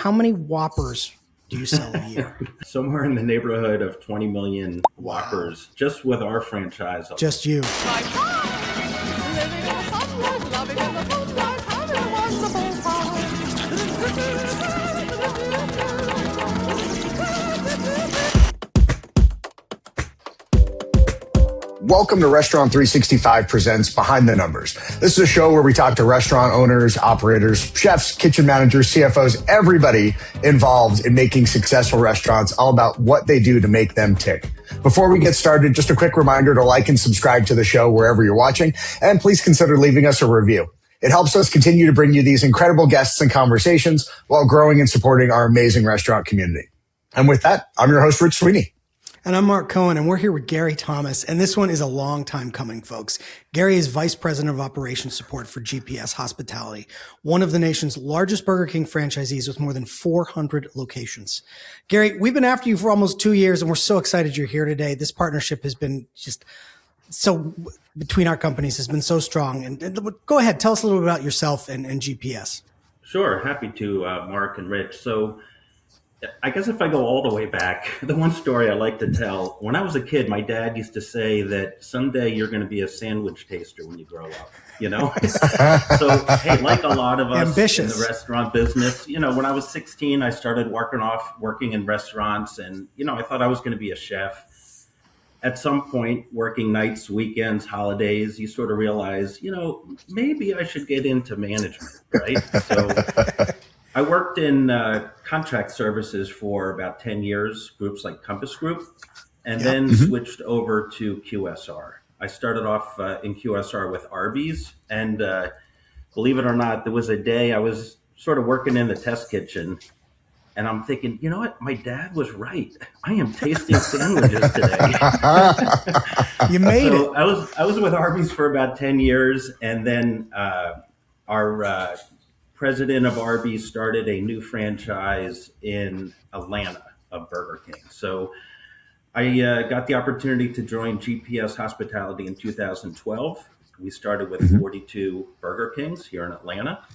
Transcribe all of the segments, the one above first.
how many Whoppers do you sell a year? Somewhere in the neighborhood of 20 million Whoppers, just with our franchise. Just you. Welcome to Restaurant 365 Presents Behind the Numbers. This is a show where we talk to restaurant owners, operators, chefs, kitchen managers, CFOs, everybody involved in making successful restaurants, all about what they do to make them tick. Before we get started, just a quick reminder to like and subscribe to the show wherever you're watching, and please consider leaving us a review. It helps us continue to bring you these incredible guests and conversations while growing and supporting our amazing restaurant community. And with that, I'm your host, Rich Sweeney. And I'm Mark Cohen, and we're here with Gary Thomas. And this one is a long time coming, folks. Gary is Vice President of Operations Support for GPS Hospitality, one of the nation's largest Burger King franchisees with more than 400 locations. Gary, we've been after you for almost 2 years, and we're so excited you're here today. This partnership has been just so, between our companies, has been so strong. And go ahead, tell us a little bit about yourself and GPS. Sure, happy to, Mark and Rich. So I guess if I go all the way back, the one story I like to tell, when I was a kid, my dad used to say that someday you're going to be a sandwich taster when you grow up, you know? So, hey, like a lot of us Ambitious. in the restaurant business, you know, when I was 16, I started working in restaurants, and, you know, I thought I was going to be a chef. At some point, working nights, weekends, holidays, you sort of realize, you know, maybe I should get into management, right? So I worked in contract services for about 10 years, groups like Compass Group, and then switched over to QSR. I started off in QSR with Arby's, and believe it or not, there was a day I was sort of working in the test kitchen, and I'm thinking, you know what? My dad was right. I am tasting sandwiches today. You made it. I was with Arby's for about 10 years, and then our president of Arby's started a new franchise in Atlanta of Burger King. So I got the opportunity to join GPS Hospitality in 2012. We started with 42 Burger Kings here in Atlanta.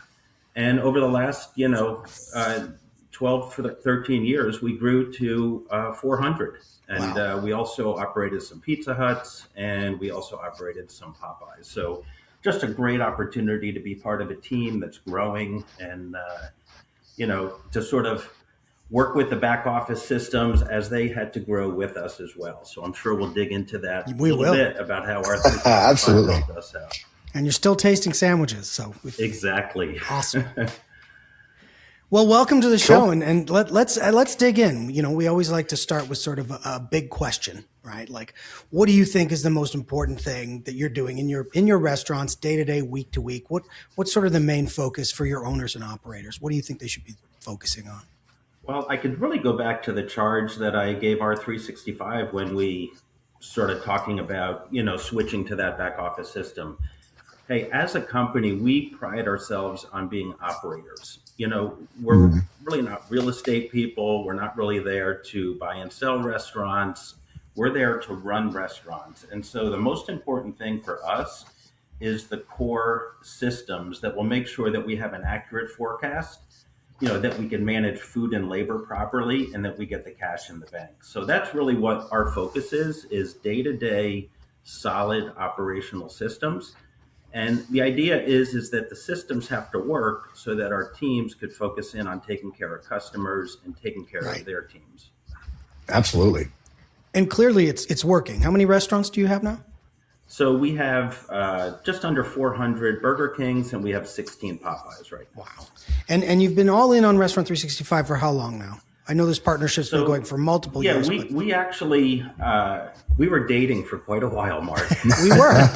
And over the last, 12 for 13 years, we grew to 400. And Wow. We also operated some Pizza Huts, and we also operated some Popeyes. So just a great opportunity to be part of a team that's growing and, to sort of work with the back office systems as they had to grow with us as well. So I'm sure we'll dig into that bit about how our Absolutely helped us out. And you're still tasting sandwiches. So Exactly. Awesome. Well, welcome to the show, and let's dig in. You know, we always like to start with sort of a big question, right? Like, what do you think is the most important thing that you're doing in your restaurants, day to day, week to week? What's sort of the main focus for your owners and operators? What do you think they should be focusing on? Well, I could really go back to the charge that I gave R365 when we started talking about, switching to that back office system. Hey, as a company, we pride ourselves on being operators. We're really not real estate people. We're not really there to buy and sell restaurants. We're there to run restaurants. And so the most important thing for us is the core systems that will make sure that we have an accurate forecast, that we can manage food and labor properly, and that we get the cash in the bank. So that's really what our focus is day-to-day solid operational systems. And the idea is that the systems have to work so that our teams could focus in on taking care of customers and taking care of their teams. Absolutely. And clearly it's working. How many restaurants do you have now? So we have just under 400 Burger Kings, and we have 16 Popeyes right now. Wow. And you've been all in on Restaurant 365 for how long now? I know this partnership's been going for multiple years. Yeah, we actually, we were dating for quite a while, Mark. We were.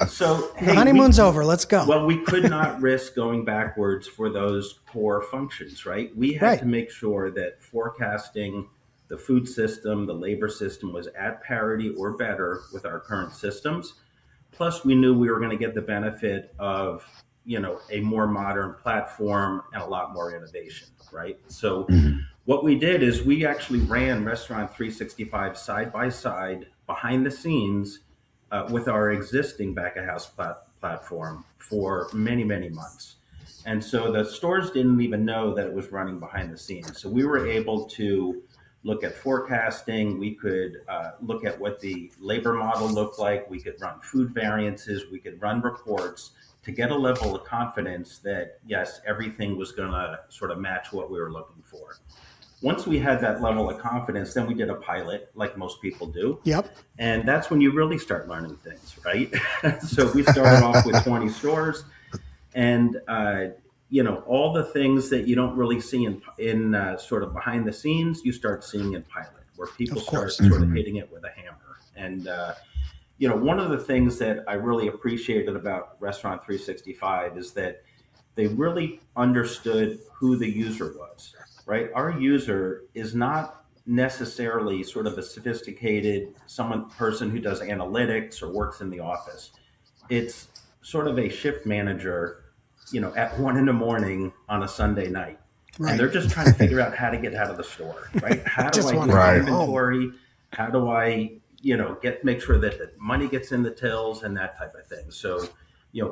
So, the honeymoon's over. Let's go. Well, we could not risk going backwards for those core functions, right? We had to make sure that forecasting, the food system, the labor system was at parity or better with our current systems. Plus, we knew we were going to get the benefit of, a more modern platform and a lot more innovation. Right. So what we did is we actually ran Restaurant 365 side by side behind the scenes with our existing back of house platform for many, many months. And so the stores didn't even know that it was running behind the scenes. So we were able to look at forecasting. We could look at what the labor model looked like. We could run food variances. We could run reports to get a level of confidence that, yes, everything was going to sort of match what we were looking for. Once we had that level of confidence, then we did a pilot like most people do. Yep. And that's when you really start learning things, right? So we started off with 20 stores, and all the things that you don't really see in sort of behind the scenes, you start seeing in pilot, where people start sort of hitting it with a hammer. And one of the things that I really appreciated about Restaurant 365 is that they really understood who the user was, right? Our user is not necessarily sort of a sophisticated person who does analytics or works in the office. It's sort of a shift manager, at 1 a.m. on a Sunday night. Right. And they're just trying to figure out how to get out of the store, right? How do I do inventory? How do I, make sure that the money gets in the tills and that type of thing. So,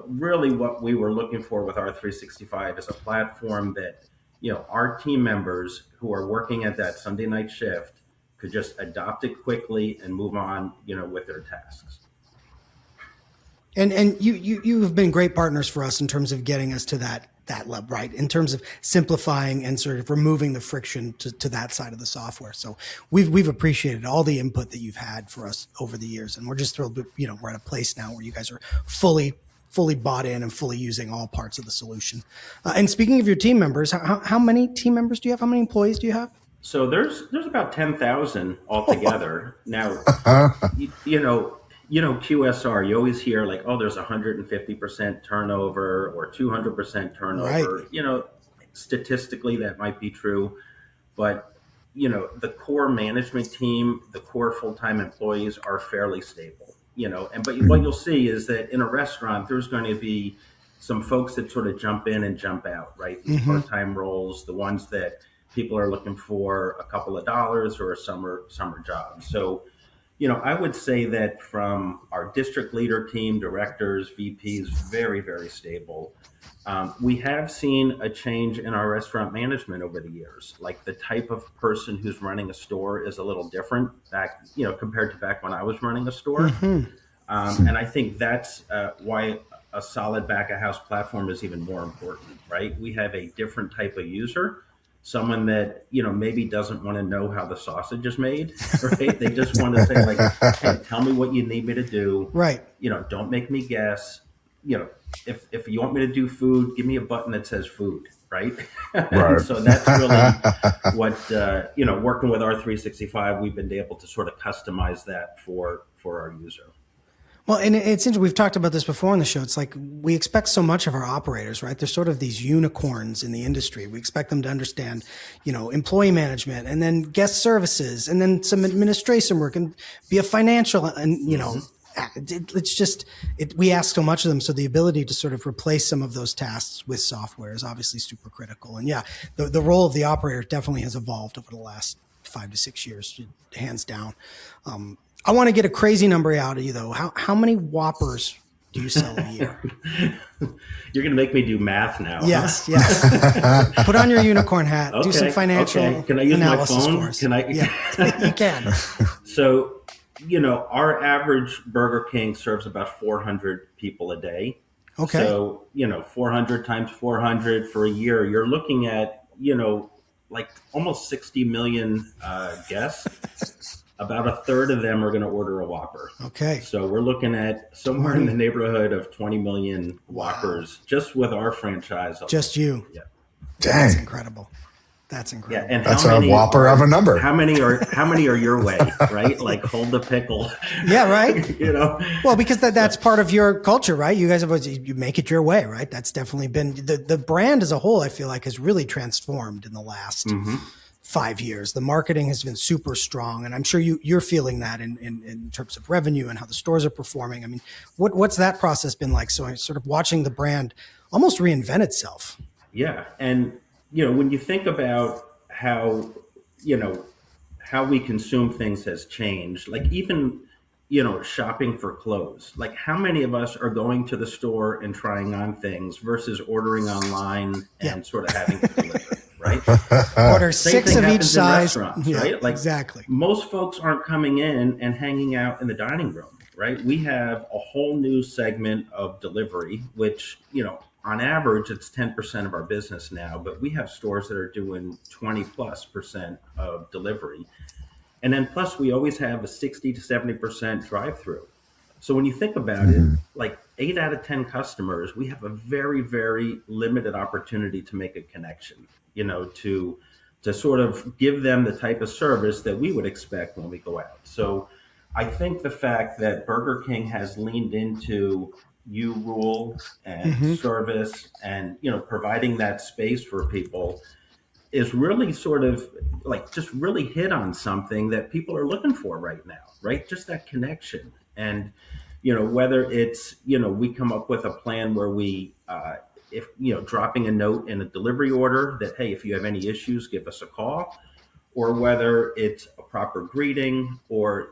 really what we were looking for with R365 is a platform that, our team members who are working at that Sunday night shift could just adopt it quickly and move on, with their tasks. And you have been great partners for us in terms of getting us to that level, right? In terms of simplifying and sort of removing the friction to that side of the software. So we've appreciated all the input that you've had for us over the years, and we're just thrilled. We're at a place now where you guys are fully bought in and fully using all parts of the solution. And speaking of your team members, how many team members do you have? How many employees do you have? So there's about 10,000 altogether. Now, QSR, you always hear like, oh, there's 150% turnover or 200% turnover. Right. Statistically, that might be true. But, the core management team, the core full-time employees are fairly stable, but what you'll see is that in a restaurant, there's going to be some folks that sort of jump in and jump out, right? These part-time roles, the ones that people are looking for a couple of dollars or a summer job. So, I would say that from our district leader team, directors, VPs, very, very stable. We have seen a change in our restaurant management over the years. Like the type of person who's running a store is a little different compared to back when I was running a store. And I think that's why a solid back of house platform is even more important, right? We have a different type of user. Someone that, maybe doesn't want to know how the sausage is made, right? They just want to say like, hey, tell me what you need me to do. Right. Don't make me guess. If you want me to do food, give me a button that says food, right? Right. So that's really what, working with R365, we've been able to sort of customize that for our user. Well, and it's interesting. We've talked about this before on the show. It's like we expect so much of our operators, right? They're sort of these unicorns in the industry. We expect them to understand, employee management and then guest services and then some administration work and be a financial and, we ask so much of them. So the ability to sort of replace some of those tasks with software is obviously super critical. And the role of the operator definitely has evolved over the last 5 to 6 years, hands down. I want to get a crazy number out of you though. How many Whoppers do you sell a year? You're going to make me do math now. Yes, huh? Yes. Put on your unicorn hat. Okay, do some financial Can I use analysis my phone? For us. Can I? Yeah, you can. So, our average Burger King serves about 400 people a day. Okay. So, 400 times 400 for a year, you're looking at, like almost 60 million guests. About a third of them are going to order a Whopper. Okay. So we're looking at somewhere in the neighborhood of 20 million Whoppers just with our franchise. Just you. Yeah. Dang. That's incredible. That's incredible. Yeah, and that's a Whopper of a number. How many are your way, right? Like hold the pickle. Yeah, right. Well, because that's part of your culture, right? You guys you make it your way, right? That's definitely been the brand as a whole. I feel like has really transformed in the last 5 years. The marketing has been super strong, and I'm sure you're feeling that in terms of revenue and how the stores are performing. I mean, what's that process been like? So sort of watching the brand almost reinvent itself. Yeah, and when you think about how we consume things has changed, like even shopping for clothes. Like, how many of us are going to the store and trying on things versus ordering online Yeah. and sort of having it delivered, right? Order Same 6 thing of each happens in size. restaurants, Yeah, right? Like, exactly. most folks aren't coming in and hanging out in the dining room, right? We have a whole new segment of delivery, which, on average, it's 10% of our business now, but we have stores that are doing 20+% of delivery. And then plus we always have a 60 to 70% drive-through. So when you think about it, like 8 out of 10 customers, we have a very, very limited opportunity to make a connection, to sort of give them the type of service that we would expect when we go out. So I think the fact that Burger King has leaned into you rule and service and, providing that space for people is really sort of like just really hit on something that people are looking for right now, right? Just that connection. And, whether it's, we come up with a plan where we, if, dropping a note in a delivery order that, hey, if you have any issues, give us a call, or whether it's a proper greeting or,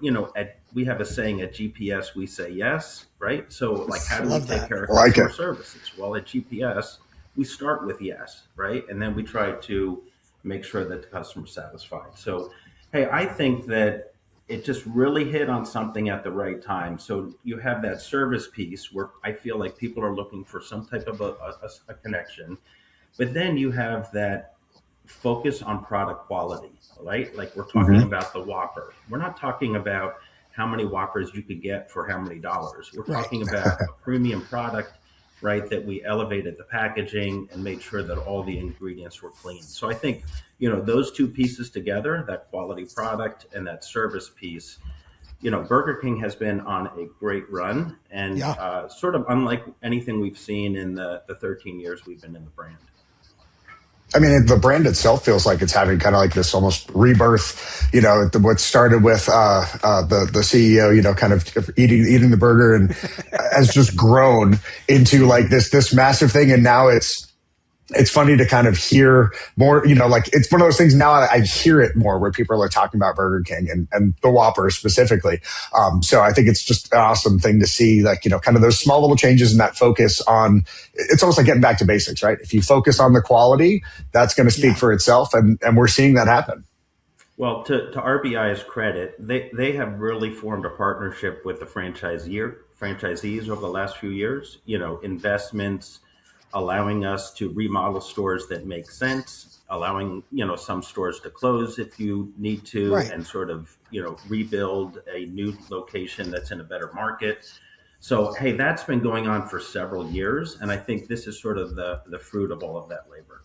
we have a saying at GPS, we say yes, right? So like, how do we Love take that. care of I like customer it. services? Well, at GPS, we start with yes, right? And then we try to make sure that the customer's satisfied. So, hey, I think that it just really hit on something at the right time. So you have that service piece where I feel like people are looking for some type of a connection, but then you have that focus on product quality, right? Like, we're talking about the Whopper. We're not talking about how many Whoppers you could get for how many dollars. We're Right. talking about a premium product, right? That we elevated the packaging and made sure that all the ingredients were clean. So I think, those two pieces together, that quality product and that service piece, Burger King has been on a great run and Yeah. sort of unlike anything we've seen in the 13 years we've been in the brand. I mean, the brand itself feels like it's having kind of like this almost rebirth. What started with the CEO, kind of eating the burger, and has just grown into like this massive thing. And now it's funny to kind of hear more, like it's one of those things now I hear it more where people are talking about Burger King and the Whopper specifically. So I think it's just an awesome thing to see, like, kind of those small little changes in that focus on, it's almost like getting back to basics, right? If you focus on the quality, that's going to speak Yeah. for itself. And we're seeing that happen. Well, to RBI's credit, they have really formed a partnership with the franchisees over the last few years. Investments, allowing us to remodel stores that make sense, allowing some stores to close if you need to, Right. and sort of rebuild a new location that's in a better market. So hey, that's been going on for several years, and I think this is sort of the fruit of all of that labor.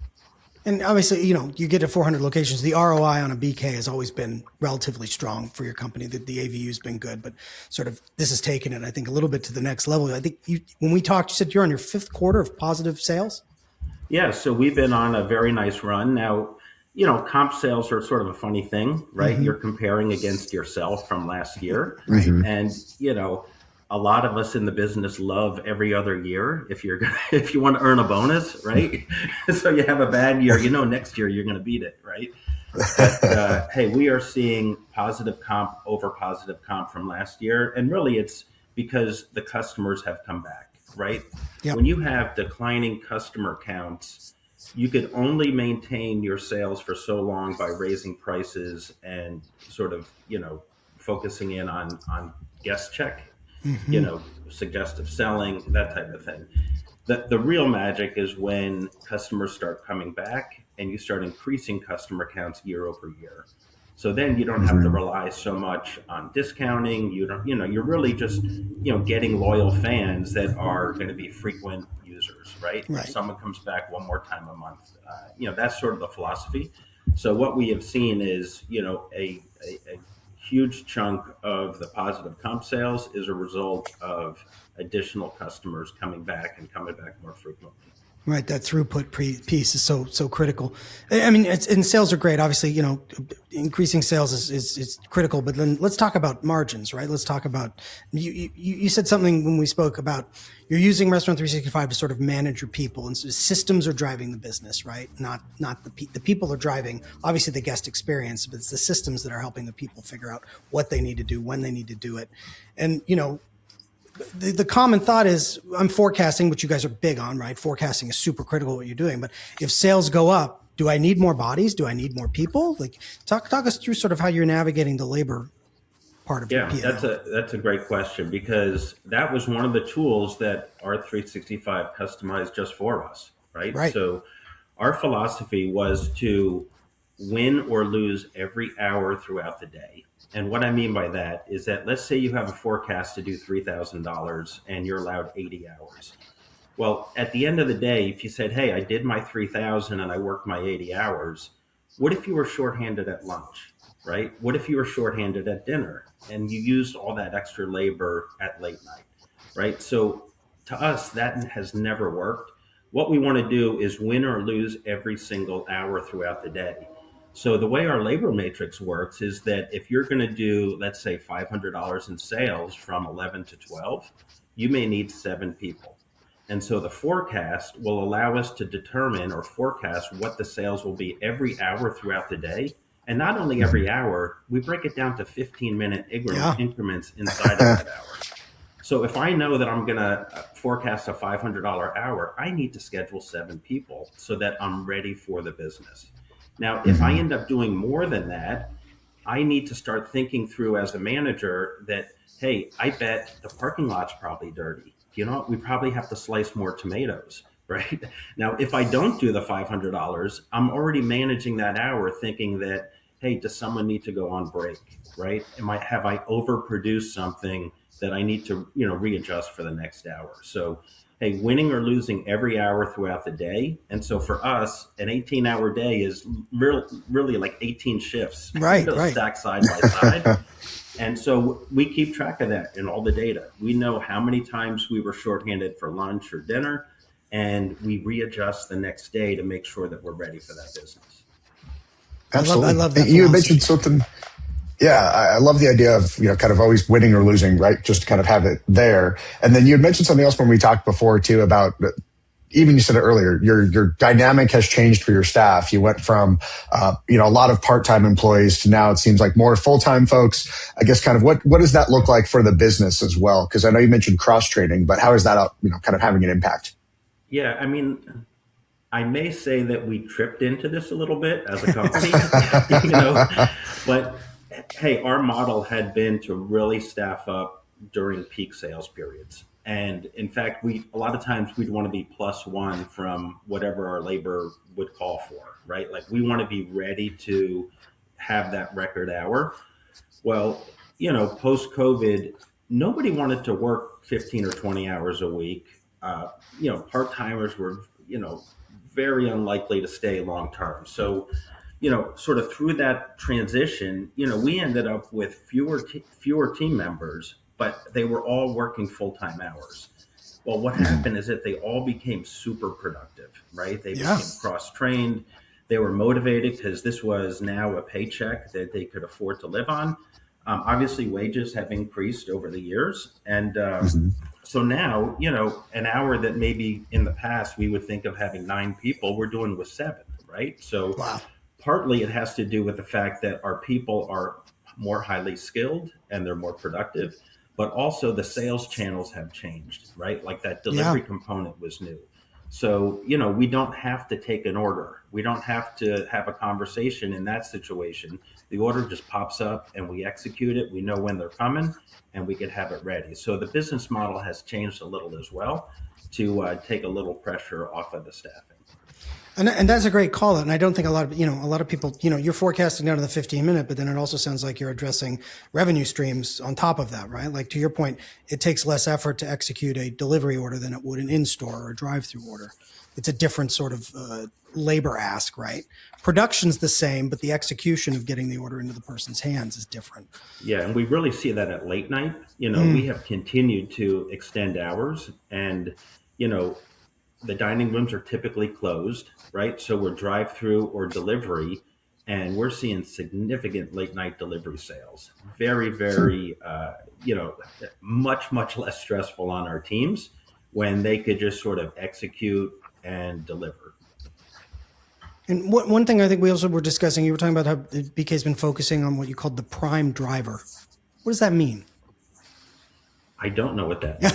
And obviously, you get to 400 locations. The ROI on a BK has always been relatively strong for your company. The AVU has been good, but sort of this has taken it, I think, a little bit to the next level. I think when we talked, you said you're on your 5th quarter of positive sales. Yeah, so we've been on a very nice run. Now, comp sales are sort of a funny thing, right? You're comparing against yourself from last year. Right. And, a lot of us in the business love every other year if if you want to earn a bonus, right? So you have a bad year, next year you're going to beat it, right? But hey, we are seeing positive comp over positive comp from last year. And really it's because the customers have come back, right? Yep. When you have declining customer counts, you could only maintain your sales for so long by raising prices and sort of, focusing in on guest check, suggestive selling, that type of thing. The real magic is when customers start coming back and you start increasing customer counts year over year. So then you don't have to rely so much on discounting. You don't, you're really just, getting loyal fans that are going to be frequent users, right? Right. If someone comes back one more time a month, that's sort of the philosophy. So what we have seen is, a huge chunk of the positive comp sales is a result of additional customers coming back and coming back more frequently. Right, that throughput piece is so critical. I mean, and sales are great. Obviously, increasing sales is critical. But then let's talk about margins, right? Let's talk about you said something when we spoke about you're using Restaurant 365 to sort of manage your people, and so systems are driving the business, right? Not the people are driving obviously the guest experience, but it's the systems that are helping the people figure out what they need to do, when they need to do it, and the common thought is I'm forecasting, which you guys are big on, right? Forecasting is super critical what you're doing. But if sales go up, do I need more bodies? Do I need more people? Like talk us through sort of how you're navigating the labor part of your P&L. That's a great question, because that was one of the tools that our 365 customized just for us, right? Right. So our philosophy was to win or lose every hour throughout the day. And what I mean by that is that let's say you have a forecast to do $3,000 and you're allowed 80 hours. Well, at the end of the day, if you said, hey, I did my 3,000 and I worked my 80 hours, what if you were shorthanded at lunch, right? What if you were shorthanded at dinner and you used all that extra labor at late night, right? So to us, that has never worked. What we want to do is win or lose every single hour throughout the day. So the way our labor matrix works is that if you're going to do, let's say, $500 in sales from 11 to 12, you may need 7 people. And so the forecast will allow us to determine or forecast what the sales will be every hour throughout the day. And not only every hour, we break it down to 15-minute increments inside of that hour. So if I know that I'm going to forecast a $500 hour, I need to schedule 7 people so that I'm ready for the business. Now, if I end up doing more than that, I need to start thinking through as a manager that, hey, I bet the parking lot's probably dirty. We probably have to slice more tomatoes, right? Now, if I don't do the $500, I'm already managing that hour thinking that, hey, does someone need to go on break, right? Have I overproduced something that I need to, readjust for the next hour? So, hey, winning or losing every hour throughout the day. And so for us, an 18-hour day is really like 18 shifts, right. stacked side by side. And so we keep track of that in all the data. We know how many times we were shorthanded for lunch or dinner, and we readjust the next day to make sure that we're ready for that business. Absolutely. I love that. You mentioned something. Yeah, I love the idea of, kind of always winning or losing, right? Just to kind of have it there. And then you had mentioned something else when we talked before too about, even you said it earlier, your dynamic has changed for your staff. You went from, a lot of part-time employees to now it seems like more full-time folks. I guess kind of what does that look like for the business as well? Because I know you mentioned cross-training, but how is that, kind of having an impact? Yeah, I mean, I may say that we tripped into this a little bit as a company, but hey, our model had been to really staff up during peak sales periods. And in fact, a lot of times we'd want to be +1 from whatever our labor would call for, right? Like we want to be ready to have that record hour. Well, post-COVID, nobody wanted to work 15 or 20 hours a week. Part-timers were, very unlikely to stay long-term. So, sort of through that transition, we ended up with fewer team members, but they were all working full-time hours. Well, what happened is that they all became super productive, right? They became cross-trained. They were motivated because this was now a paycheck that they could afford to live on. Obviously, wages have increased over the years. And so now, an hour that maybe in the past we would think of having 9 people, we're doing with 7, right? So partly it has to do with the fact that our people are more highly skilled and they're more productive, but also the sales channels have changed, right? Like that delivery component was new. So, we don't have to take an order. We don't have to have a conversation in that situation. The order just pops up and we execute it. We know when they're coming and we can have it ready. So the business model has changed a little as well to take a little pressure off of the staffing. And that's a great call out. And I don't think a lot of people, you're forecasting down to the 15-minute, but then it also sounds like you're addressing revenue streams on top of that, right? Like to your point, it takes less effort to execute a delivery order than it would an in-store or a drive-through order. It's a different sort of labor ask, right? Production's the same, but the execution of getting the order into the person's hands is different. Yeah, and we really see that at late night. We have continued to extend hours and, the dining rooms are typically closed, right? So we're drive-through or delivery, and we're seeing significant late night delivery sales. Very, very, much less stressful on our teams when they could just sort of execute and deliver. And one thing I think we also were discussing, you were talking about how BK's been focusing on what you called the prime driver. What does that mean? I don't know what that means.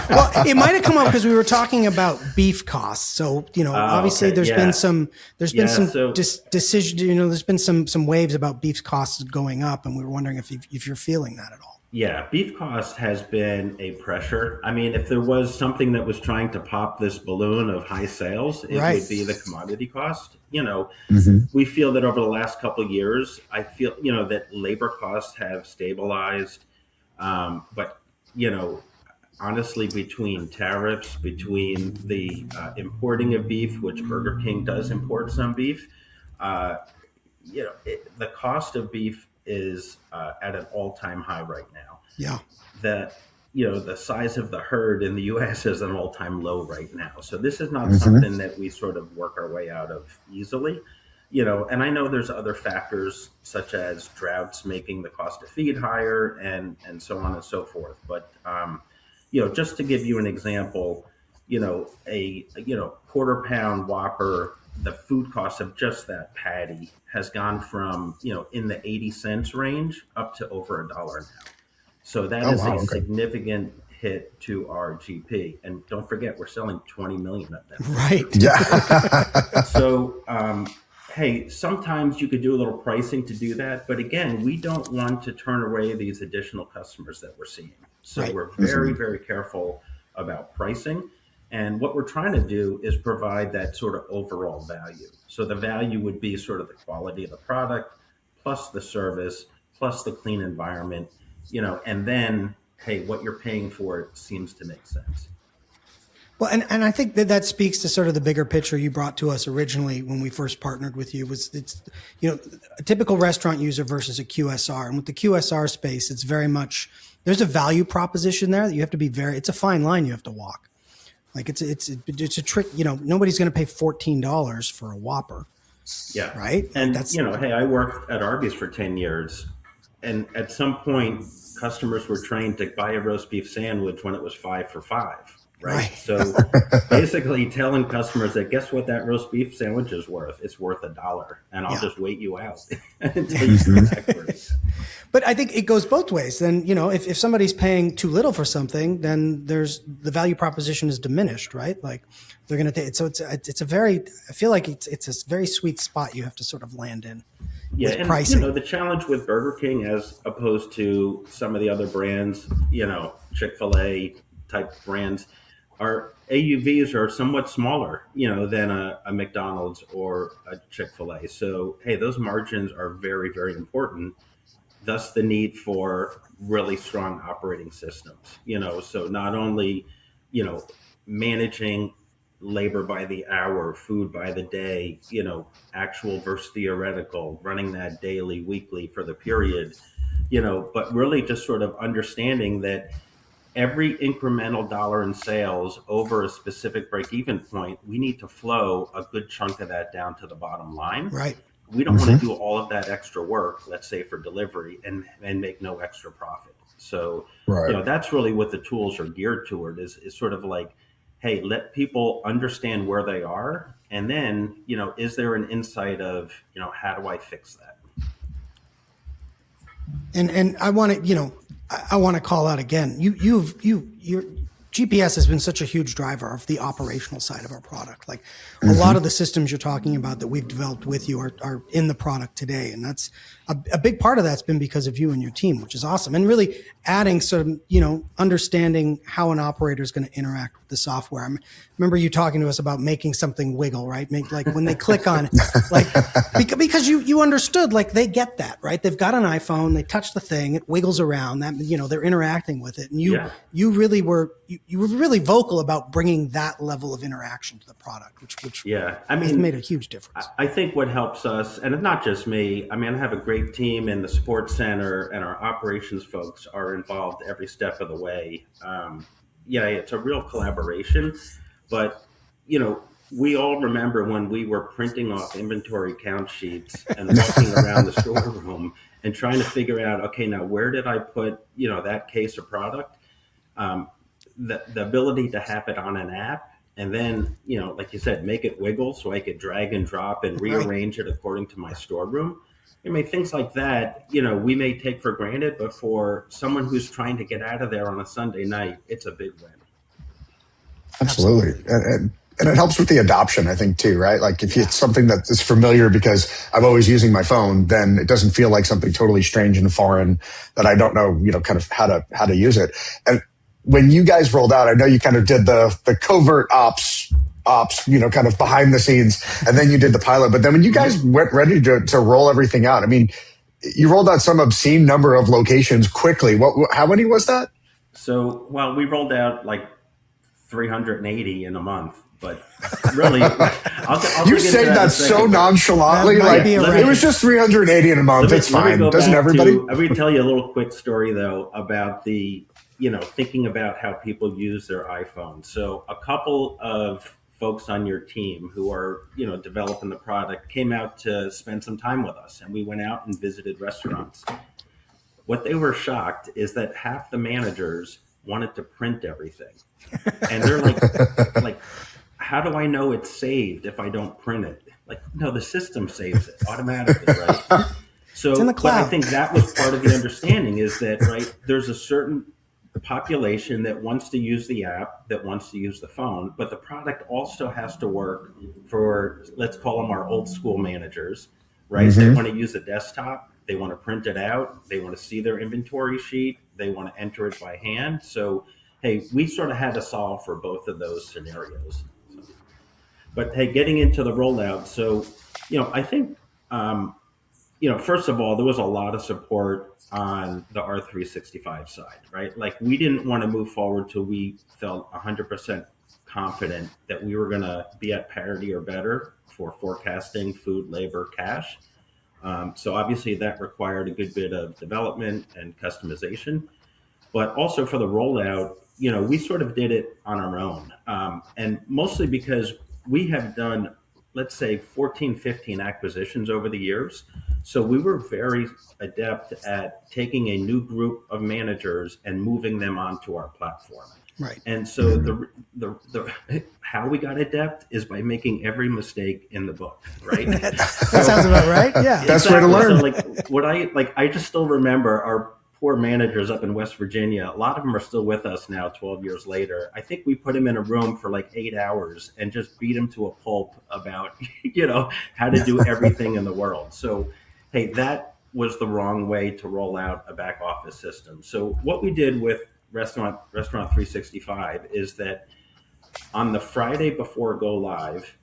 Well, it might have come up because we were talking about beef costs. So, obviously okay. there's been some So- decision, there's been some waves about beef costs going up, and we were wondering if you're feeling that at all. Yeah, beef cost has been a pressure. I mean, if there was something that was trying to pop this balloon of high sales, it Right. would be the commodity cost. We feel that over the last couple of years, I feel, that labor costs have stabilized. But, honestly, between tariffs, between the importing of beef, which Burger King does import some beef, the cost of beef is at an all-time high right now. Yeah. The size of the herd in the U.S. is an all-time low right now. So this is not something that we sort of work our way out of easily. And I know there's other factors such as droughts making the cost of feed higher and so on and so forth. But, just to give you an example, a quarter pound Whopper, the food cost of just that patty has gone from, in the 80 cents range up to over $1 now. So that is a significant hit to our GP. And don't forget, we're selling 20 million of them. Right. Yeah. So, hey, sometimes you could do a little pricing to do that. But again, we don't want to turn away these additional customers that we're seeing. So Right. we're very, very careful about pricing. And what we're trying to do is provide that sort of overall value. So the value would be sort of the quality of the product, plus the service, plus the clean environment, and then, hey, what you're paying for it seems to make sense. Well, and I think that speaks to sort of the bigger picture you brought to us originally when we first partnered with you. It's a typical restaurant user versus a QSR, and with the QSR space, it's very much there's a value proposition there that you have to be it's a fine line you have to walk. Like it's a trick. Nobody's going to pay $14 for a Whopper. Yeah, right. And hey, I worked at Arby's for 10 years, and at some point, customers were trained to buy a roast beef sandwich when it was 5 for $5. Right. So basically telling customers that guess what that roast beef sandwich is worth? It's worth $1, and I'll just wait you out until you come back for it. But I think it goes both ways. Then, if somebody's paying too little for something, then the value proposition is diminished, right? Like they're going to take it. So I feel like it's a very sweet spot you have to sort of land in. Yeah, with and pricing. The challenge with Burger King as opposed to some of the other brands, Chick-fil-A type brands, our AUVs are somewhat smaller, than a McDonald's or a Chick-fil-A. So, hey, those margins are very, very important. Thus, the need for really strong operating systems. So not only, managing labor by the hour, food by the day, actual versus theoretical, running that daily, weekly for the period, but really just sort of understanding that every incremental dollar in sales over a specific break-even point, we need to flow a good chunk of that down to the bottom line. Right. We don't want to do all of that extra work, let's say for delivery, and make no extra profit. So, that's really what the tools are geared toward is sort of like, hey, let people understand where they are. And then, is there an insight of, how do I fix that? And I want to, I want to call out again. Your GPS has been such a huge driver of the operational side of our product. Like a lot of the systems you're talking about that we've developed with you are in the product today, and that's a big part of that's been because of you and your team, which is awesome. And really adding sort of understanding how an operator is going to interact with the software. I remember you talking to us about making something wiggle, right? Like when they click on it, like because you understood, like they get that, right? They've got an iPhone, they touch the thing, it wiggles around. That they're interacting with it, and you really were really vocal about bringing that level of interaction to the product, which has made a huge difference. I think what helps us, and it's not just me. I mean, I have a great team in the sports center, and our operations folks are involved every step of the way. yeah, it's a real collaboration. But, we all remember when we were printing off inventory count sheets and walking around the storeroom and trying to figure out, okay, now where did I put, that case of product? Um, the ability to have it on an app and then, like you said, make it wiggle so I could drag and drop and rearrange it according to my storeroom. I mean, things like that, we may take for granted, but for someone who's trying to get out of there on a Sunday night, it's a big win. Absolutely. And it helps with the adoption, I think, too, right? Like if it's something that is familiar because I'm always using my phone, then it doesn't feel like something totally strange and foreign that I don't know, kind of how to use it. And when you guys rolled out, I know you kind of did the covert ops, kind of behind the scenes, and then you did the pilot. But then when you guys went ready to roll everything out, I mean, you rolled out some obscene number of locations quickly. How many was that? So, well, we rolled out like 380 in a month, but really, I'll you say that so nonchalantly, like it was just 380 in a month. It's fine. Doesn't everybody? Let me tell you a little quick story though about the, thinking about how people use their iPhone. So a couple of folks on your team who are, developing the product came out to spend some time with us, and we went out and visited restaurants. What they were shocked is that half the managers wanted to print everything. And they're like, how do I know it's saved if I don't print it? Like, no, the system saves it automatically, right? So, it's in the cloud. But I think that was part of the understanding is that, right, there's a certain population that wants to use the app, that wants to use the phone, but the product also has to work for, let's call them our old school managers, right? Mm-hmm. They want to use a desktop. They want to print it out. They want to see their inventory sheet. They want to enter it by hand. So, hey, we sort of had to solve for both of those scenarios. But hey, getting into the rollout. So, I think, first of all, there was a lot of support on the R365 side, right? Like we didn't want to move forward till we felt 100% confident that we were going to be at parity or better for forecasting, food, labor, cash. So obviously that required a good bit of development and customization, but also for the rollout, we sort of did it on our own. And mostly because we have done, let's say 14, 15 acquisitions over the years. So we were very adept at taking a new group of managers and moving them onto our platform. Right. And so the how we got adept is by making every mistake in the book, right? That sounds about right. Yeah. That's way to learn. So I just still remember our poor managers up in West Virginia. A lot of them are still with us now 12 years later. I think we put them in a room for like 8 hours and just beat them to a pulp about, how to do everything in the world. So, hey, that was the wrong way to roll out a back office system. So what we did with Restaurant 365 is that on the Friday before go live,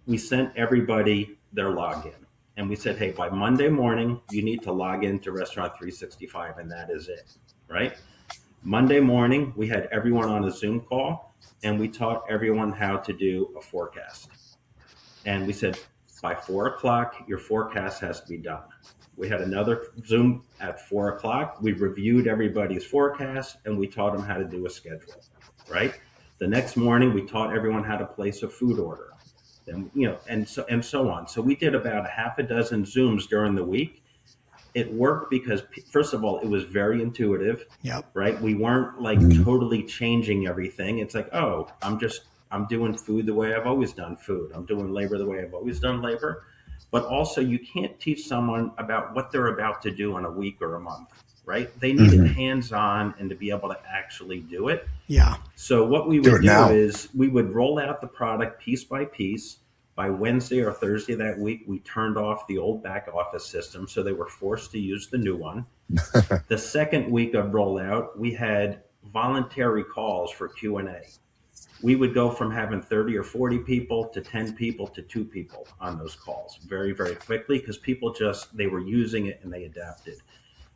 we sent everybody their login. And we said, hey, by Monday morning, you need to log into Restaurant 365, and that is it, right? Monday morning, we had everyone on a Zoom call, and we taught everyone how to do a forecast. And we said, by 4 o'clock, your forecast has to be done. We had another Zoom at 4 o'clock. We reviewed everybody's forecast, and we taught them how to do a schedule, right? The next morning, we taught everyone how to place a food order. And so on. So we did about a half a dozen Zooms during the week. It worked because, first of all, it was very intuitive. Yep. Right. We weren't like totally changing everything. It's like, oh, I'm doing food the way I've always done food. I'm doing labor the way I've always done labor. But also, you can't teach someone about what they're about to do in a week or a month. Right. They need it hands-on and to be able to actually do it. Yeah. So what we would do is we would roll out the product piece by piece. By Wednesday or Thursday that week, we turned off the old back office system, so they were forced to use the new one. The second week of rollout, we had voluntary calls for Q&A. We would go from having 30 or 40 people to 10 people to 2 people on those calls very, very quickly because people they were using it and they adapted.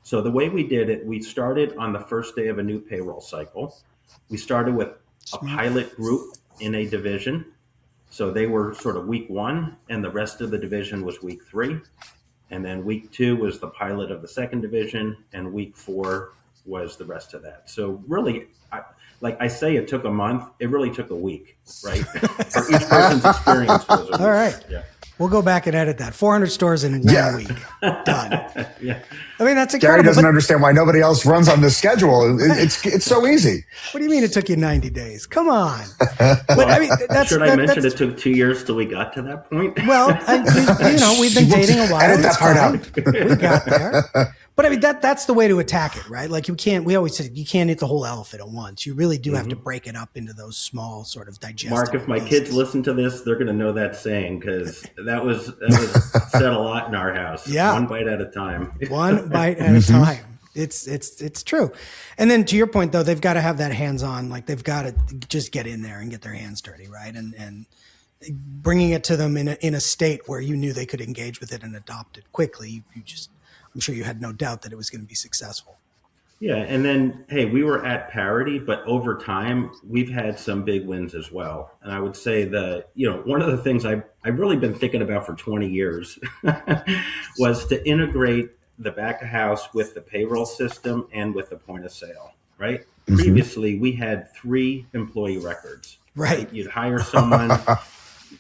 So the way we did it, we started on the first day of a new payroll cycle. We started with a pilot group in a division. So they were sort of week 1 and the rest of the division was week 3. And then week 2 was the pilot of the second division and week 4 was the rest of that. So really, like I say, it took a month. It really took a week, right? For each person's experience was a week. All right. Yeah. We'll go back and edit that. 400 stores in 1 week. Done. Yeah. I mean, that's Gary incredible. doesn't understand why nobody else runs on this schedule. It's so easy. What do you mean it took you 90 days? Come on. But I mean, Should I mention it took 2 years till we got to that point? Well, we've been dating a while. Edit that part out. We got there. But I mean, that's the way to attack it, right? Like we always say, you can't eat the whole elephant at once. You really do have to break it up into those small sort of digestible Mark, if my pieces. kids listen to this, they're going to know that saying, because that was said a lot in our house. Yeah. One bite at a time. One bite at a time. It's true. And then to your point, though, they've got to have that hands-on, like they've got to just get in there and get their hands dirty, right? And bringing it to them in a state where you knew they could engage with it and adopt it quickly. I'm sure you had no doubt that it was going to be successful. Yeah. And then, hey, we were at parity, but over time, we've had some big wins as well. And I would say one of the things I've really been thinking about for 20 years was to integrate the back of house with the payroll system and with the point of sale, right? Mm-hmm. Previously, we had 3 employee records. Right. You'd hire someone,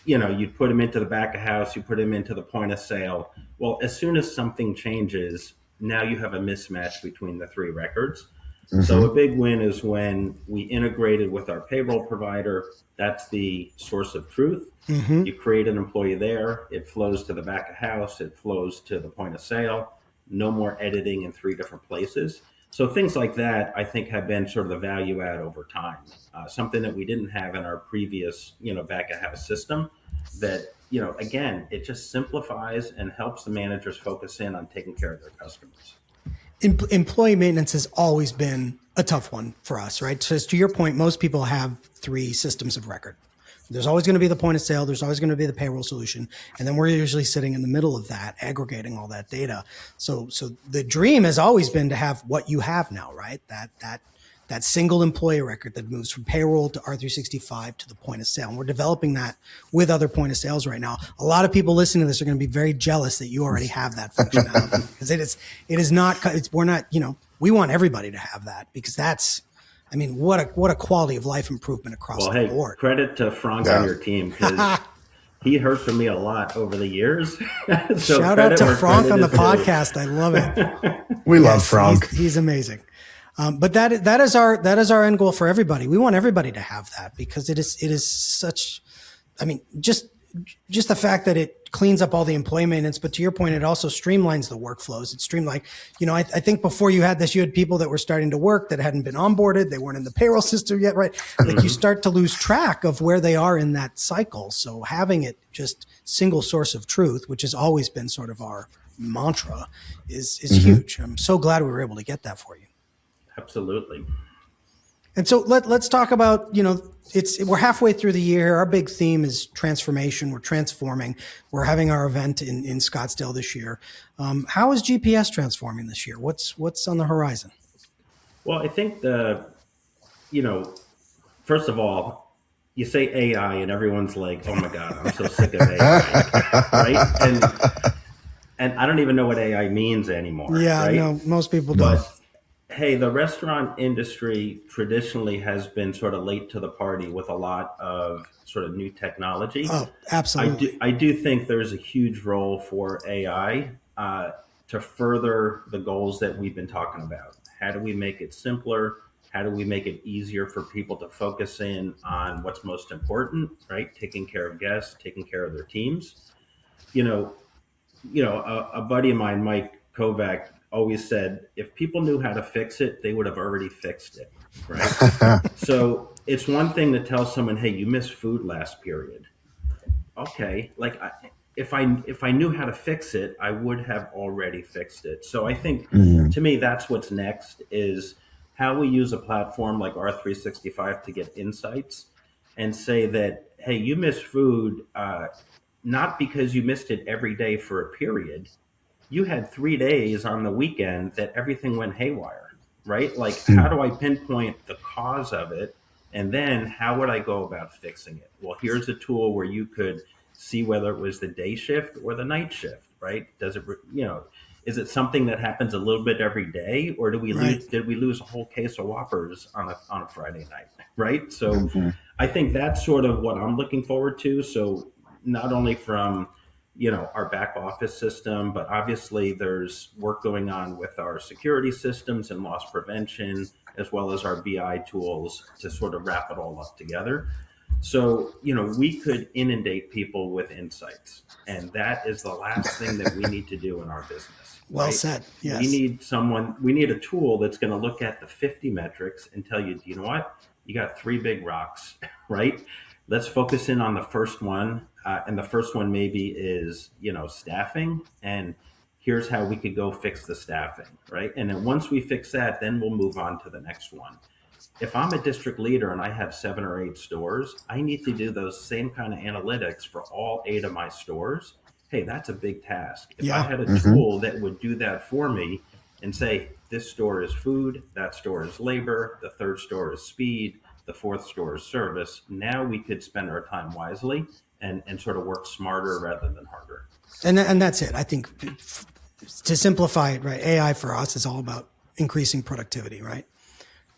you'd put them into the back of house, you put them into the point of sale. Well, as soon as something changes, now you have a mismatch between the 3 records. Mm-hmm. So a big win is when we integrated with our payroll provider. That's the source of truth. Mm-hmm. You create an employee there. It flows to the back of house. It flows to the point of sale. No more editing in 3 different places. So things like that, I think, have been sort of the value add over time. Something that we didn't have in our previous, back of house system that, again, it just simplifies and helps the managers focus in on taking care of their customers. Employee maintenance has always been a tough one for us, right? So to your point, most people have 3 systems of record. There's always going to be the point of sale. There's always going to be the payroll solution. And then we're usually sitting in the middle of that, aggregating all that data. So the dream has always been to have what you have now, right? That single employee record that moves from payroll to R365 to the point of sale. And we're developing that with other point of sales right now. A lot of people listening to this are going to be very jealous that you already have that functionality because it is not, we're not, we want everybody to have that because that's, what a quality of life improvement across the board. Credit to Frank on your team because he heard from me a lot over the years. So shout out to Frank on the podcast. I love it. We love Frank. He's amazing. But that is our end goal for everybody. We want everybody to have that because it is such, just the fact that it cleans up all the employee maintenance, but to your point, it also streamlines the workflows. It's streamlined. I think before you had this, you had people that were starting to work that hadn't been onboarded. They weren't in the payroll system yet, right? Like you start to lose track of where they are in that cycle. So having it just single source of truth, which has always been sort of our mantra, is huge. I'm so glad we were able to get that for you. Absolutely. And so let's talk about, we're halfway through the year. Our big theme is transformation. We're transforming. We're having our event in Scottsdale this year. How is GPS transforming this year? What's on the horizon? Well, I think first of all, you say AI and everyone's like, oh my God, I'm so sick of AI, right? And I don't even know what AI means anymore. Yeah, right? No, most people don't. But, hey, the restaurant industry traditionally has been sort of late to the party with a lot of sort of new technology. Oh, absolutely. I do think there's a huge role for AI to further the goals that we've been talking about. How do we make it simpler? How do we make it easier for people to focus in on what's most important, right? Taking care of guests, taking care of their teams. A buddy of mine, Mike Kovac, always said, if people knew how to fix it, they would have already fixed it, right? So it's one thing to tell someone, hey, you missed food last period. Okay, if I knew how to fix it, I would have already fixed it. So I think, to me, that's what's next is how we use a platform like R365 to get insights and say that, hey, you missed food, not because you missed it every day for a period. You had 3 days on the weekend that everything went haywire, right? Like, how do I pinpoint the cause of it? And then how would I go about fixing it? Well, here's a tool where you could see whether it was the day shift or the night shift, right? Does it, is it something that happens a little bit every day, or Right. did we lose a whole case of Whoppers on a Friday night, right? So Mhm. I think that's sort of what I'm looking forward to. So not only from our back office system, but obviously there's work going on with our security systems and loss prevention, as well as our BI tools to sort of wrap it all up together. So, we could inundate people with insights, and that is the last thing that we need to do in our business, Well right? said. We Yes. we need a tool that's going to look at the 50 metrics and tell you, do you know what? You got three big rocks, right? Let's focus in on the first one. And the first one maybe is, staffing. And here's how we could go fix the staffing, right? And then once we fix that, then we'll move on to the next one. If I'm a district leader and I have 7 or 8 stores, I need to do those same kind of analytics for all 8 of my stores. Hey, that's a big task. If I Yeah. had a Mhm. tool that would do that for me and say, this store is food, that store is labor, the third store is speed, the fourth store is service, now we could spend our time wisely and sort of work smarter rather than harder. And that's it. I think to simplify it, right? AI for us is all about increasing productivity, right?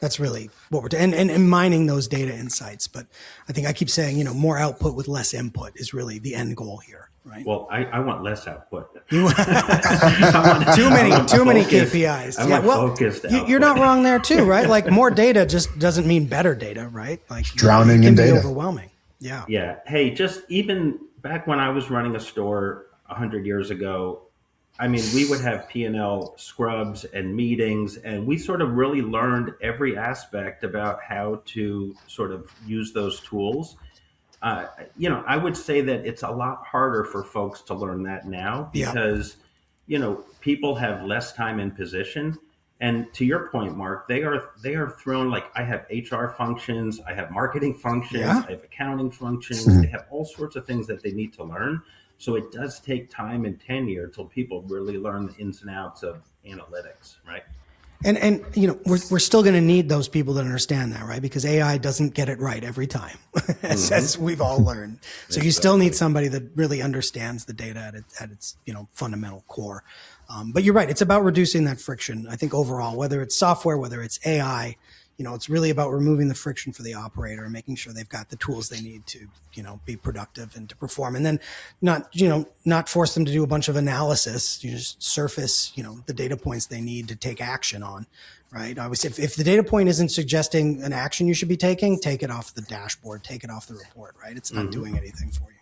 That's really what we're doing, and mining those data insights. But I think I keep saying, more output with less input is really the end goal here, right? Well, I want less output. You, I too many focused- KPIs. I Yeah, want well, focused you're not output. wrong there too, right? Like more data just doesn't mean better data, right? Like Drowning it in can be data. overwhelming. Yeah. Yeah. Hey, just even back when I was running a store 100 years ago, I mean, we would have P&L scrubs and meetings, and we sort of really learned every aspect about how to sort of use those tools. I would say that it's a lot harder for folks to learn that now Yeah. because, people have less time in position. And to your point, Mark, they are thrown like I have HR functions, I have marketing functions, Yeah. I have accounting functions. Mhm. They have all sorts of things that they need to learn. So it does take time and tenure till people really learn the ins and outs of analytics, right? And we're still going to need those people that understand that, right? Because AI doesn't get it right every time, as we've all learned. So you still need somebody that really understands the data at its fundamental core. But you're right; it's about reducing that friction. I think overall, whether it's software, whether it's AI, it's really about removing the friction for the operator and making sure they've got the tools they need to be productive and to perform, and then not force them to do a bunch of analysis. You just surface the data points they need to take action on, right? I always say if the data point isn't suggesting an action you should be taking, take it off the dashboard, take it off the report, right? It's not doing anything for you.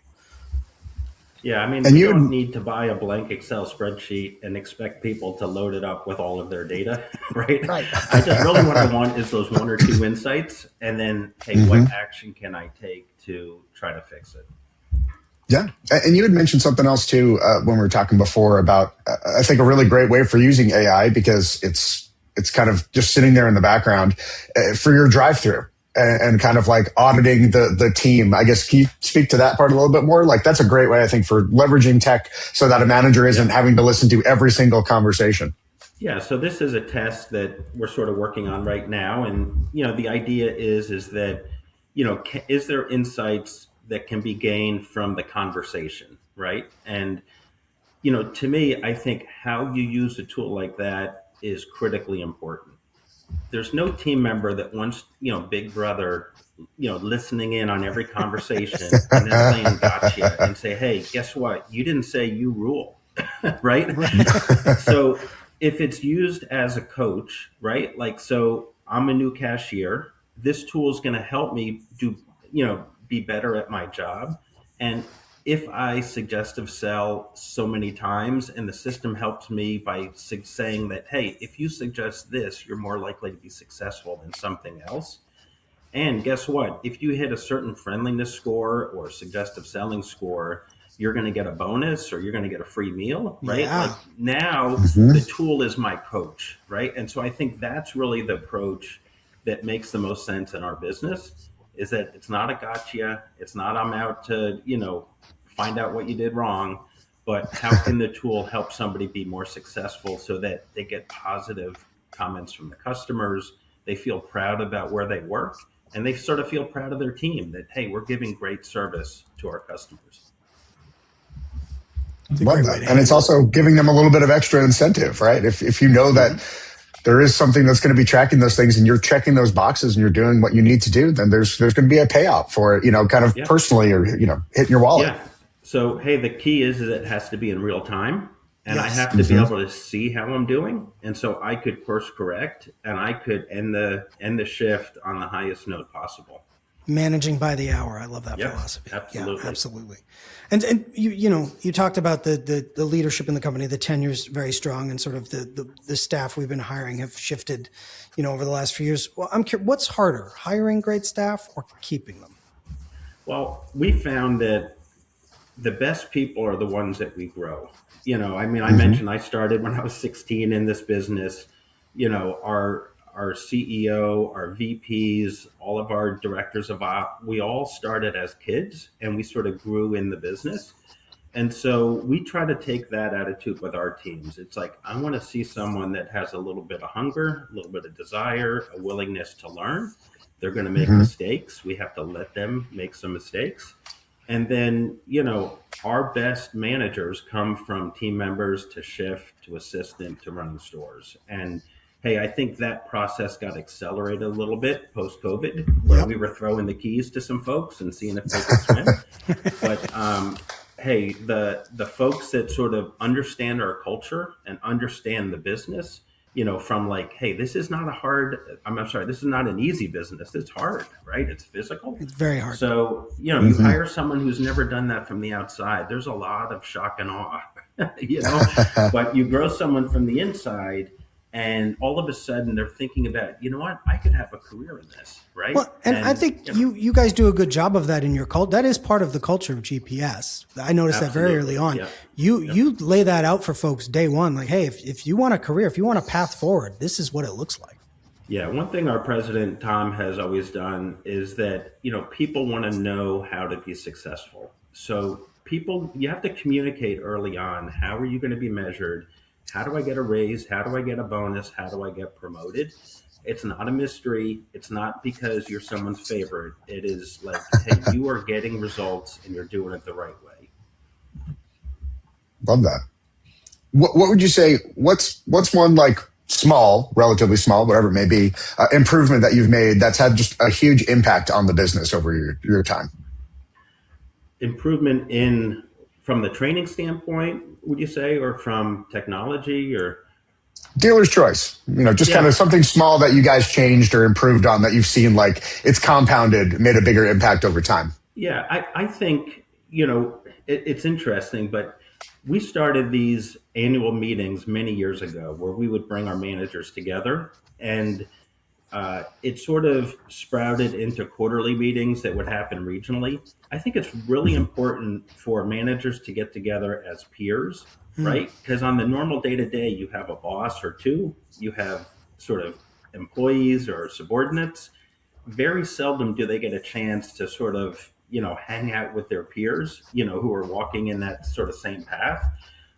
Yeah, I mean, And we you- don't need to buy a blank Excel spreadsheet and expect people to load it up with all of their data, right? Right. I just really what I want is those 1 or 2 insights, and then, hey, what action can I take to try to fix it? Yeah. And you had mentioned something else too when we were talking before about, I think, a really great way for using AI because it's kind of just sitting there in the background for your drive-through and kind of like auditing the team. I guess, can you speak to that part a little bit more? Like that's a great way, I think, for leveraging tech so that a manager isn't having to listen to every single conversation. Yeah, so this is a test that we're sort of working on right now, and the idea is that is there insights that can be gained from the conversation, right? And to me, I think how you use a tool like that is critically important. There's no team member that wants Big Brother listening in on every conversation and then playing gotcha and say, hey, guess what? You didn't say you rule, right? So if it's used as a coach, right? Like, so I'm a new cashier. This tool is going to help me be better at my job. And if I suggestive sell so many times and the system helps me by saying that, hey, if you suggest this, you're more likely to be successful than something else. And guess what? If you hit a certain friendliness score or suggestive selling score, you're going to get a bonus or you're going to get a free meal, right? Yeah. Like now the tool is my coach, right? And so I think that's really the approach that makes the most sense in our business is that it's not a gotcha. It's not I'm out to, find out what you did wrong, but how can the tool help somebody be more successful so that they get positive comments from the customers, they feel proud about where they work, and they sort of feel proud of their team that, hey, we're giving great service to our customers. It's a Love great way that. to And it's handle it. also giving them a little bit of extra incentive, right? If you know that there is something that's going to be tracking those things and you're checking those boxes and you're doing what you need to do, then there's going to be a payout for it, kind of Yeah. personally or, hitting your wallet. Yeah. So, hey, the key is that it has to be in real time, and I Yes. have to be able to see how I'm doing, and so I could course correct, and I could end the shift on the highest note possible. Managing by the hour. I love that Yep. philosophy. Yeah, Absolutely. absolutely. And you talked about the leadership in the company. The tenure's very strong, and sort of the staff we've been hiring have shifted, over the last few years. Well, I'm curious, what's harder, hiring great staff or keeping them? Well, we found that the best people are the ones that we grow. I mean, I Mm-hmm. mentioned I started when I was 16 in this business. Our CEO, our VPs, all of our directors of op, we all started as kids and we sort of grew in the business. And so we try to take that attitude with our teams. It's like, I want to see someone that has a little bit of hunger, a little bit of desire, a willingness to learn. They're going to make Mm-hmm. mistakes. We have to let them make some mistakes. And then, our best managers come from team members to shift to assistant to running stores. And hey, I think that process got accelerated a little bit post COVID, where we were throwing the keys to some folks and seeing if they could swim. But hey, the folks that sort of understand our culture and understand the business, from like, hey, this is not this is not an easy business. It's hard, right? It's physical. It's very hard. So, you Mm-hmm. hire someone who's never done that from the outside. There's a lot of shock and awe, but you grow someone from the inside and all of a sudden they're thinking about, what, I could have a career in this, right? Well, and I think you guys do a good job of that in your cult. That is part of the culture of GPS. I noticed that very early on. Yeah. You lay that out for folks day one, like, hey, if you want a career, if you want a path forward, this is what it looks like. Yeah, one thing our president, Tom, has always done is that, people want to know how to be successful. So you have to communicate early on. How are you going to be measured? How do I get a raise? How do I get a bonus? How do I get promoted? It's not a mystery. It's not because you're someone's favorite. It is like, hey, you are getting results and you're doing it the right way. Love that. What would you say? What's one like small, relatively small, whatever it may be, improvement that you've made that's had just a huge impact on the business over your time? Improvement from the training standpoint, would you say, or from technology, or Dealer's choice, just kind of something small that you guys changed or improved on that you've seen like it's compounded, made a bigger impact over time. Yeah, I think, it's interesting, but we started these annual meetings many years ago where we would bring our managers together, and it sort of sprouted into quarterly meetings that would happen regionally. I think it's really important for managers to get together as peers, right? Because on the normal day-to-day, you have a boss or two, you have sort of employees or subordinates. Very seldom do they get a chance to sort of, hang out with their peers, who are walking in that sort of same path.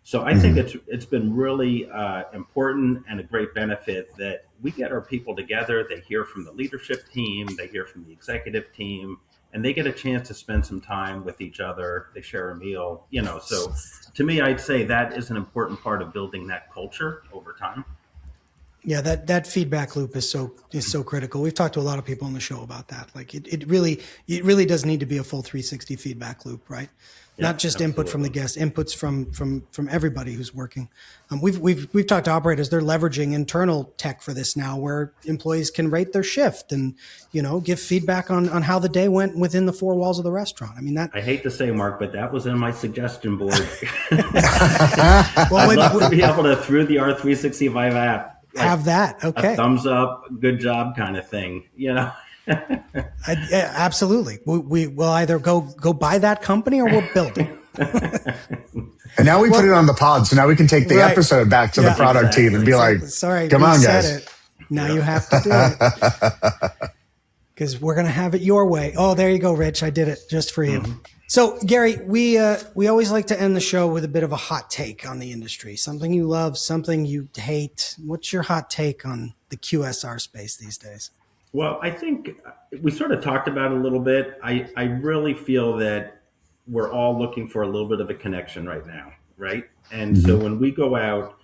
So I think it's been really important and a great benefit that we get our people together. They hear from the leadership team, they hear from the executive team, and they get a chance to spend some time with each other. They share a meal, So to me, I'd say that is an important part of building that culture over time. Yeah, that feedback loop is so critical. We've talked to a lot of people on the show about that. Like it really does need to be a full 360 feedback loop, right? Yeah, Not just input from the absolutely. guests, inputs from everybody who's working. We've talked to operators. They're leveraging internal tech for this now, where employees can rate their shift and give feedback on how the day went within the four walls of the restaurant. I mean that. I hate to say, Mark, but that was in my suggestion board. Well, I'd love to be able to, through the R365 app, have that. Okay. a thumbs up, good job kind of thing, Yeah, absolutely. We will either go buy that company or we'll build it. And now we put it on the pod, so now we can take the episode back to the product team and be like, sorry, come on, guys. Now you have to do it. Because we're going to have it your way. Oh, there you go, Rich. I did it just for you. So, Gary, we always like to end the show with a bit of a hot take on the industry. Something you love, something you hate. What's your hot take on the QSR space these days? Well, I think we sort of talked about it a little bit. I really feel that we're all looking for a little bit of a connection right now, right? And so when we go out,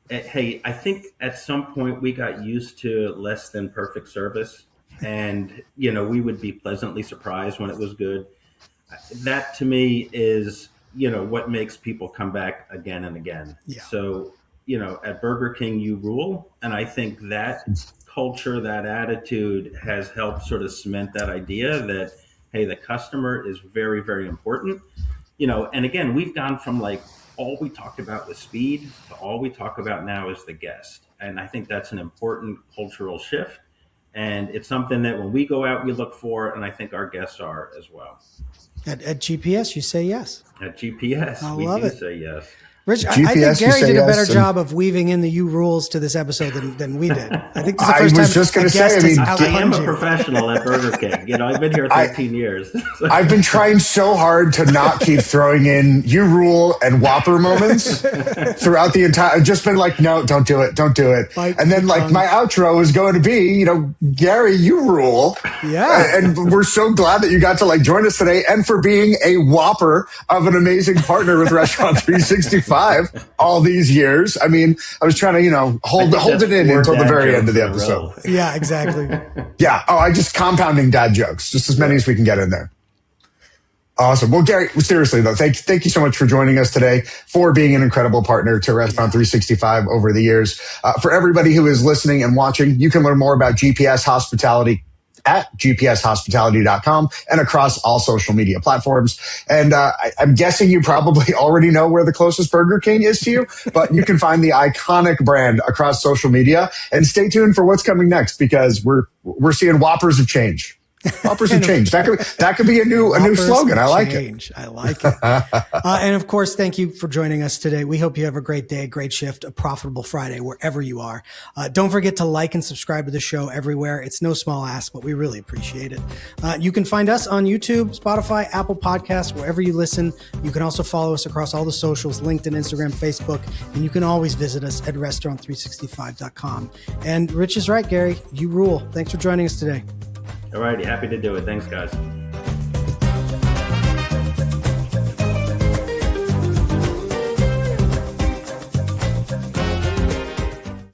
hey, I think at some point we got used to less than perfect service, and we would be pleasantly surprised when it was good. That to me is what makes people come back again and again. Yeah. So at Burger King you rule, and I think that culture, that attitude has helped sort of cement that idea that, hey, the customer is very, very important. And again, we've gone from like all we talked about was speed to all we talk about now is the guest. And I think that's an important cultural shift. And it's something that when we go out, we look for, and I think our guests are as well. At GPS, you say yes. At GPS, I we love do it. say yes. Rich, I GPS, think you Gary say did a yes, better and- job of weaving in the you rules to this episode than we did. I think this is the I first was time just gonna a say, guest I has mean, I am a outgunned you. professional at Burger King. I've been here 13 years. I've been trying so hard to not keep throwing in you rule and Whopper moments throughout the entire. I've just been like, no, don't do it. Bite And then the like tongue. my outro is going to be, Gary, you rule. Yeah. And we're so glad that you got to like join us today and for being a Whopper of an amazing partner with Restaurant 365 all these years. I mean, I was trying to, hold it in until the very end of the episode. Yeah, exactly. Yeah. Oh, I just compounding dad jokes, just as many as we can get in there. Awesome. Well, Gary, seriously though, thank you so much for joining us today, for being an incredible partner to Restaurant 365 over the years. For everybody who is listening and watching, you can learn more about GPS Hospitality at gpshospitality.com and across all social media platforms. And I'm guessing you probably already know where the closest Burger King is to you, but you can find the iconic brand across social media. And stay tuned for what's coming next, because we're seeing Whoppers of change. Whoppers of change. That could be a new slogan. I like it. I like it. And of course, thank you for joining us today. We hope you have a great day, a great shift, a profitable Friday, wherever you are. Don't forget to like and subscribe to the show everywhere. It's no small ask, but we really appreciate it. You can find us on YouTube, Spotify, Apple Podcasts, wherever you listen. You can also follow us across all the socials, LinkedIn, Instagram, Facebook, and you can always visit us at restaurant365.com. And Rich is right, Gary. You rule. Thanks for joining us today. All righty. Happy to do it. Thanks, guys.